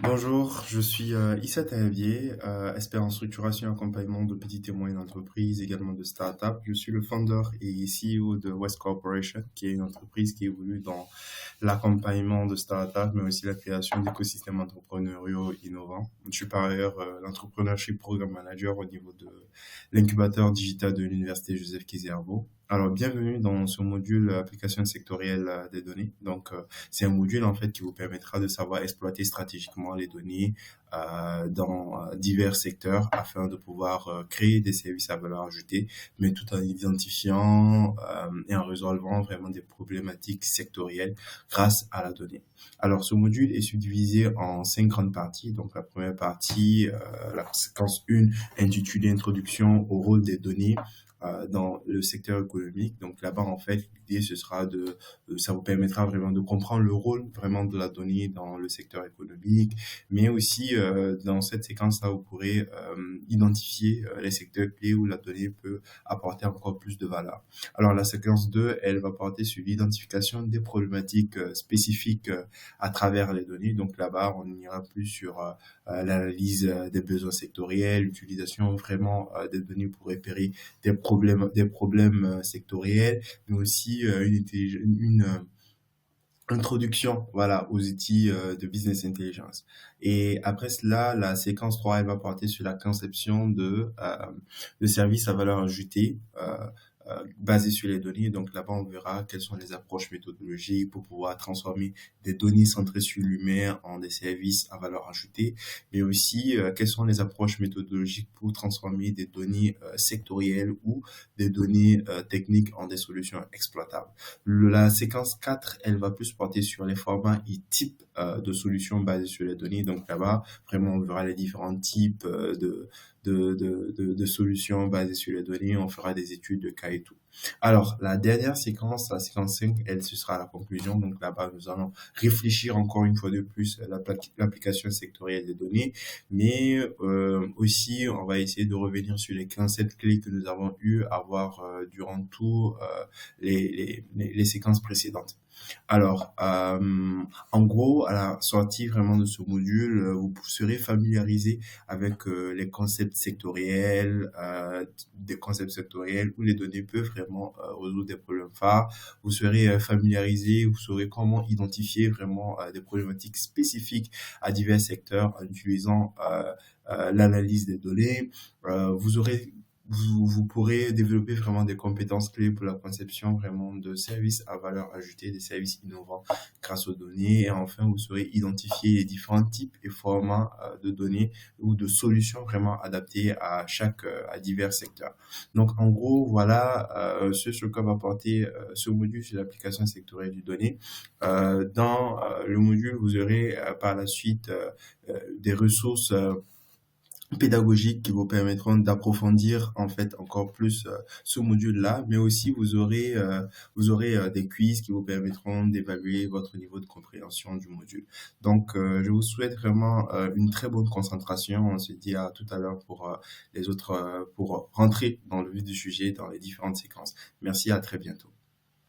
Bonjour, je suis Issa Tahavier, expert en structuration et accompagnement de petites et moyennes entreprises, également de start-up. Je suis le founder et CEO de West Corporation, qui est une entreprise qui évolue dans l'accompagnement de start-up, mais aussi la création d'écosystèmes entrepreneuriaux innovants. Je suis par ailleurs l'entrepreneurship program manager au niveau de l'incubateur digital de l'université Joseph Kizerbo. Alors, bienvenue dans ce module application sectorielle des données. C'est un module en fait qui vous permettra de savoir exploiter stratégiquement les données dans divers secteurs afin de pouvoir créer des services à valeur ajoutée, mais tout en identifiant et en résolvant vraiment des problématiques sectorielles grâce à la donnée. Alors, ce module est subdivisé en 5 grandes parties. Donc, la première partie, la séquence 1, intitulée Introduction au rôle des données dans le secteur économique. Donc là-bas, en fait, l'idée, ce sera ça vous permettra vraiment de comprendre le rôle vraiment de la donnée dans le secteur économique, mais aussi dans cette séquence-là, vous pourrez identifier les secteurs clés où la donnée peut apporter encore plus de valeur. Alors la séquence 2, elle va porter sur l'identification des problématiques spécifiques à travers les données. Donc là-bas, on ira plus sur l'analyse des besoins sectoriels, l'utilisation vraiment des données pour repérer des problèmes sectoriels, mais aussi une introduction, voilà, aux outils de business intelligence. Et après cela, la séquence 3 elle va porter sur la conception de services à valeur ajoutée basés sur les données. Donc là-bas, on verra quelles sont les approches méthodologiques pour pouvoir transformer des données centrées sur l'humain en des services à valeur ajoutée, mais aussi quelles sont les approches méthodologiques pour transformer des données sectorielles ou des données techniques en des solutions exploitables. La séquence 4 elle va plus porter sur les formats et types de solutions basées sur les données. Donc là-bas, vraiment, on verra les différents types de solutions basées sur les données. On fera des études de cas et tout. Alors, la dernière séquence, la séquence 5 elle, ce sera la conclusion. Donc là-bas, nous allons réfléchir encore une fois de plus à l'application sectorielle des données, mais aussi, on va essayer de revenir sur les concepts clés que nous avons eu à voir durant tout les séquences précédentes. Alors, en gros, à la sortie vraiment de ce module, vous serez familiarisé avec les concepts sectoriels, des concepts sectoriels où les données peuvent vraiment résoudre des problèmes phares. Vous serez familiarisé, vous saurez comment identifier vraiment des problématiques spécifiques à divers secteurs en utilisant l'analyse des données. Vous pourrez développer vraiment des compétences clés pour la conception vraiment de services à valeur ajoutée, des services innovants grâce aux données. Et enfin, vous saurez identifier les différents types et formats de données ou de solutions vraiment adaptées à divers secteurs. Donc, en gros, voilà ce sur quoi va porter ce module sur l'application sectorielle du données. Dans le module, vous aurez par la suite des ressources pédagogiques qui vous permettront d'approfondir en fait encore plus ce module-là, mais aussi vous aurez des quiz qui vous permettront d'évaluer votre niveau de compréhension du module. Donc je vous souhaite vraiment une très bonne concentration. On se dit à tout à l'heure pour les autres pour rentrer dans le vif du sujet dans les différentes séquences. Merci, à très bientôt.